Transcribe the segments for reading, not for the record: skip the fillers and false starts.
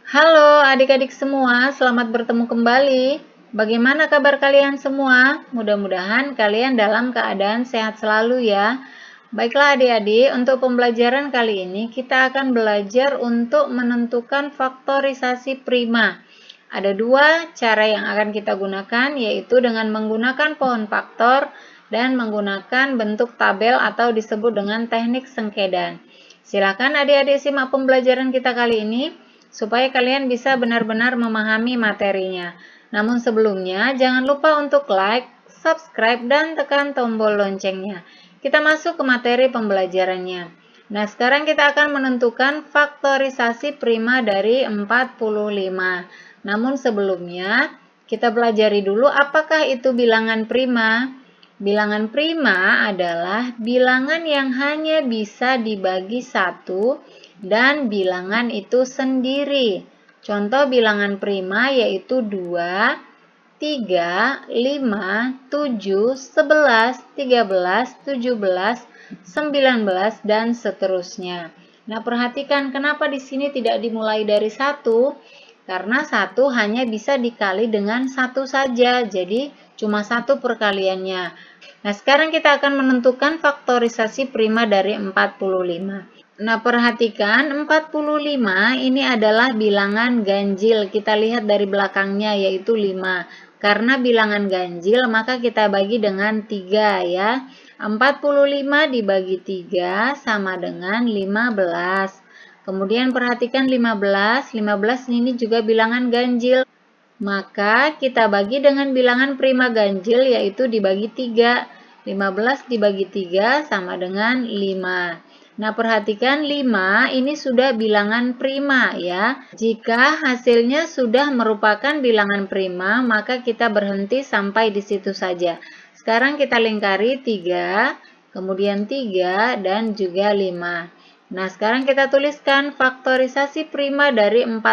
Halo adik-adik semua, selamat bertemu kembali. Bagaimana kabar kalian semua? Mudah-mudahan kalian dalam keadaan sehat selalu ya. Baiklah adik-adik, untuk pembelajaran kali ini kita akan belajar untuk menentukan faktorisasi prima. Ada dua cara yang akan kita gunakan, yaitu dengan menggunakan pohon faktor dan menggunakan bentuk tabel atau disebut dengan teknik sengkedan. Silakan adik-adik simak pembelajaran kita kali ini supaya kalian bisa benar-benar memahami materinya. Namun sebelumnya, jangan lupa untuk like, subscribe, dan tekan tombol loncengnya. Kita masuk ke materi pembelajarannya. Nah, sekarang kita akan menentukan faktorisasi prima dari 45. Namun sebelumnya, kita pelajari dulu apakah itu bilangan prima. Bilangan prima adalah bilangan yang hanya bisa dibagi satu dan bilangan itu sendiri. Contoh bilangan prima yaitu 2, 3, 5, 7, 11, 13, 17, 19, dan seterusnya. Nah, perhatikan kenapa di sini tidak dimulai dari 1? Karena 1 hanya bisa dikali dengan 1 saja, jadi cuma 1 perkaliannya. Nah, sekarang kita akan menentukan faktorisasi prima dari 45. Nah, perhatikan 45 ini adalah bilangan ganjil. Kita lihat dari belakangnya yaitu 5. Karena bilangan ganjil, maka kita bagi dengan 3 ya. 45 dibagi 3 sama dengan 15. Kemudian perhatikan 15 ini juga bilangan ganjil. Maka kita bagi dengan bilangan prima ganjil yaitu dibagi 3. 15 dibagi 3 sama dengan 5. Nah, perhatikan 5 ini sudah bilangan prima ya. Jika hasilnya sudah merupakan bilangan prima, maka kita berhenti sampai di situ saja. Sekarang kita lingkari 3, kemudian 3, dan juga 5. Nah, sekarang kita tuliskan faktorisasi prima dari 45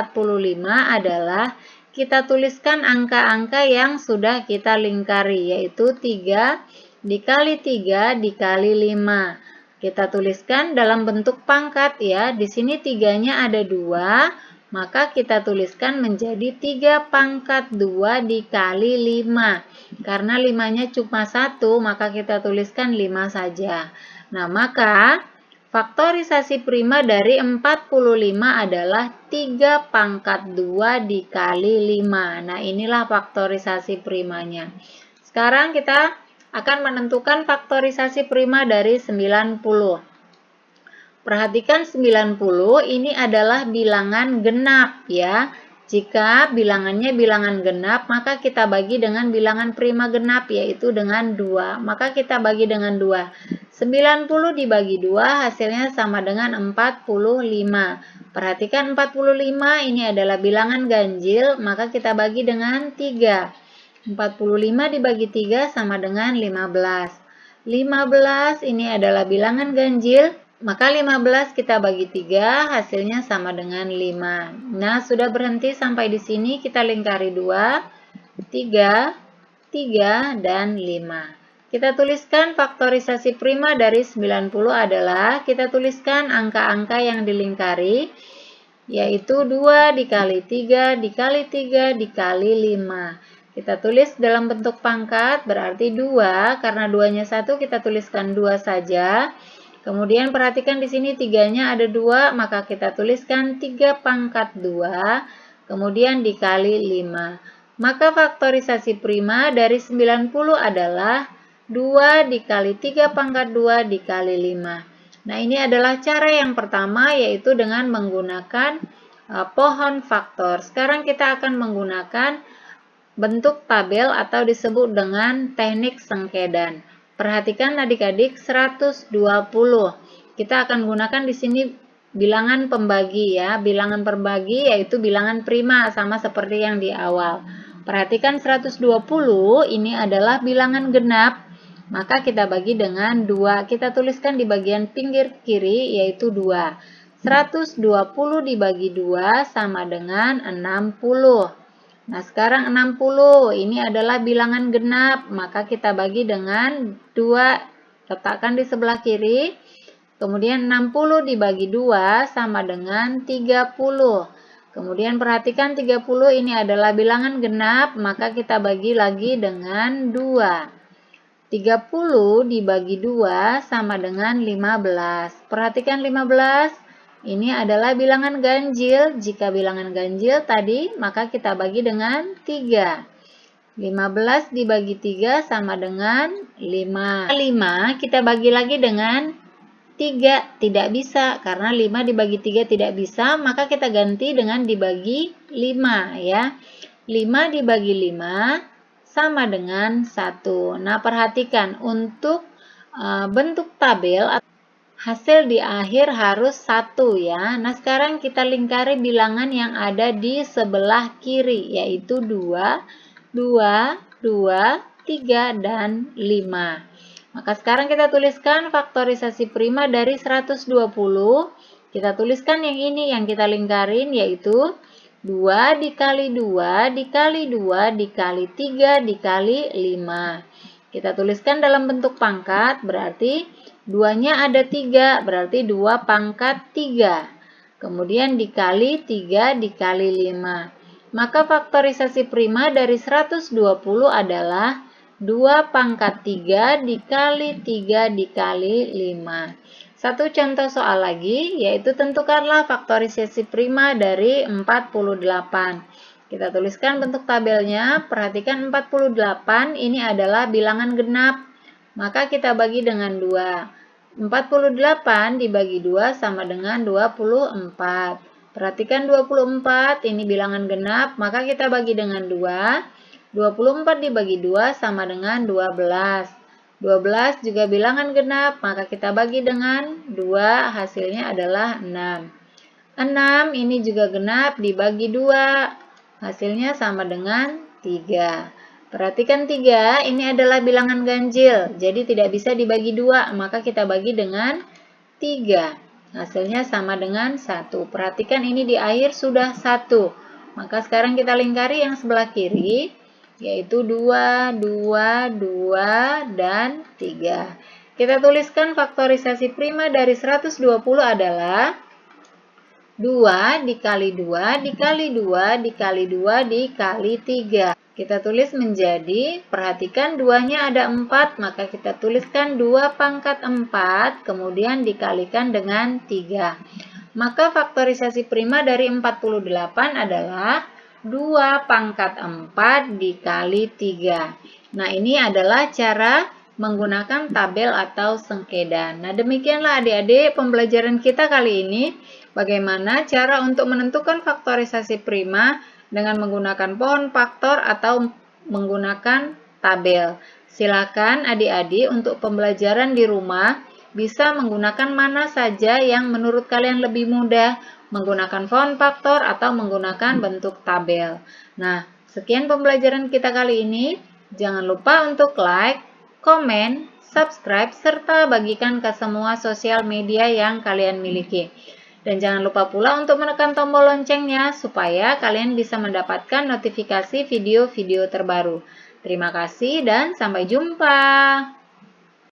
adalah kita tuliskan angka-angka yang sudah kita lingkari, yaitu 3 dikali 3 dikali 5. Kita tuliskan dalam bentuk pangkat ya. Di sini 3-nya ada 2, maka kita tuliskan menjadi 3 pangkat 2 dikali 5. Karena 5-nya cuma 1, maka kita tuliskan 5 saja. Nah, maka faktorisasi prima dari 45 adalah 3 pangkat 2 dikali 5. Nah, inilah faktorisasi primanya. Sekarang kita akan menentukan faktorisasi prima dari 90. Perhatikan 90 ini adalah bilangan genap ya. Jika bilangannya bilangan genap, maka kita bagi dengan bilangan prima genap, yaitu dengan 2. Maka kita bagi dengan 2. 90 dibagi 2 hasilnya sama dengan 45. Perhatikan 45 ini adalah bilangan ganjil, maka kita bagi dengan 3. 45 dibagi 3 sama dengan 15. 15 ini adalah bilangan ganjil, maka 15 kita bagi 3, hasilnya sama dengan 5. Nah, sudah berhenti sampai di sini, kita lingkari 2, 3, 3, dan 5. Kita tuliskan faktorisasi prima dari 90 adalah, kita tuliskan angka-angka yang dilingkari, yaitu 2 dikali 3 dikali 3 dikali 5. Kita tulis dalam bentuk pangkat, berarti 2, karena 2-nya 1, kita tuliskan 2 saja. Kemudian perhatikan di sini 3-nya ada 2, maka kita tuliskan 3 pangkat 2, kemudian dikali 5. Maka faktorisasi prima dari 90 adalah 2 dikali 3 pangkat 2 dikali 5. Nah, ini adalah cara yang pertama, yaitu dengan menggunakan pohon faktor. Sekarang kita akan menggunakan bentuk tabel atau disebut dengan teknik sengkedan. Perhatikan adik-adik 120. Kita akan gunakan di sini bilangan pembagi ya. Bilangan pembagi yaitu bilangan prima sama seperti yang di awal. Perhatikan 120 ini adalah bilangan genap. Maka kita bagi dengan 2. Kita tuliskan di bagian pinggir kiri yaitu 2. 120 dibagi 2 sama dengan 60. Nah, sekarang 60 ini adalah bilangan genap, maka kita bagi dengan 2, letakkan di sebelah kiri, kemudian 60 dibagi 2 sama dengan 30. Kemudian perhatikan 30 ini adalah bilangan genap, maka kita bagi lagi dengan 2. 30 dibagi 2 sama dengan 15. Perhatikan 15, ini adalah bilangan ganjil. Jika bilangan ganjil tadi, maka kita bagi dengan 3. 15 dibagi 3 sama dengan 5. 5 kita bagi lagi dengan 3. Tidak bisa, karena 5 dibagi 3 tidak bisa, maka kita ganti dengan dibagi 5 ya. 5 dibagi 5 sama dengan 1. Nah, perhatikan untuk bentuk tabel hasil di akhir harus 1 ya. Nah, sekarang kita lingkari bilangan yang ada di sebelah kiri, yaitu 2, 2, 2, 3, dan 5. Maka sekarang kita tuliskan faktorisasi prima dari 120. Kita tuliskan yang ini yang kita lingkarin, yaitu 2 dikali 2 dikali 2 dikali 3 dikali 5. Kita tuliskan dalam bentuk pangkat, berarti 2-nya ada 3, berarti 2 pangkat 3. Kemudian dikali 3 dikali 5. Maka faktorisasi prima dari 120 adalah 2 pangkat 3 dikali 3 dikali 5. Satu contoh soal lagi, yaitu tentukanlah faktorisasi prima dari 48. Kita tuliskan bentuk tabelnya, perhatikan 48 ini adalah bilangan genap, maka kita bagi dengan 2. 48 dibagi 2 sama dengan 24. Perhatikan 24, ini bilangan genap, maka kita bagi dengan 2. 24 dibagi 2 sama dengan 12. 12 juga bilangan genap, maka kita bagi dengan 2, hasilnya adalah 6. 6 ini juga genap, dibagi 2, hasilnya sama dengan 3. Perhatikan 3, ini adalah bilangan ganjil, jadi tidak bisa dibagi 2, maka kita bagi dengan 3. Hasilnya sama dengan 1. Perhatikan ini di akhir sudah 1. Maka sekarang kita lingkari yang sebelah kiri, yaitu 2, 2, 2, dan 3. Kita tuliskan faktorisasi prima dari 120 adalah 2 dikali 2 dikali 2 dikali 2 dikali 3. Kita tulis menjadi, perhatikan 2-nya ada 4, maka kita tuliskan 2 pangkat 4, kemudian dikalikan dengan 3. Maka faktorisasi prima dari 48 adalah 2 pangkat 4 dikali 3. Nah, ini adalah cara menggunakan tabel atau sengketa. Nah, demikianlah adik-adik pembelajaran kita kali ini. Bagaimana cara untuk menentukan faktorisasi prima dengan menggunakan pohon faktor atau menggunakan tabel. Silakan adik-adik untuk pembelajaran di rumah bisa menggunakan mana saja yang menurut kalian lebih mudah, menggunakan pohon faktor atau menggunakan bentuk tabel. Nah, sekian pembelajaran kita kali ini. Jangan lupa untuk like, komen, subscribe, serta bagikan ke semua sosial media yang kalian miliki. Dan jangan lupa pula untuk menekan tombol loncengnya supaya kalian bisa mendapatkan notifikasi video-video terbaru. Terima kasih dan sampai jumpa.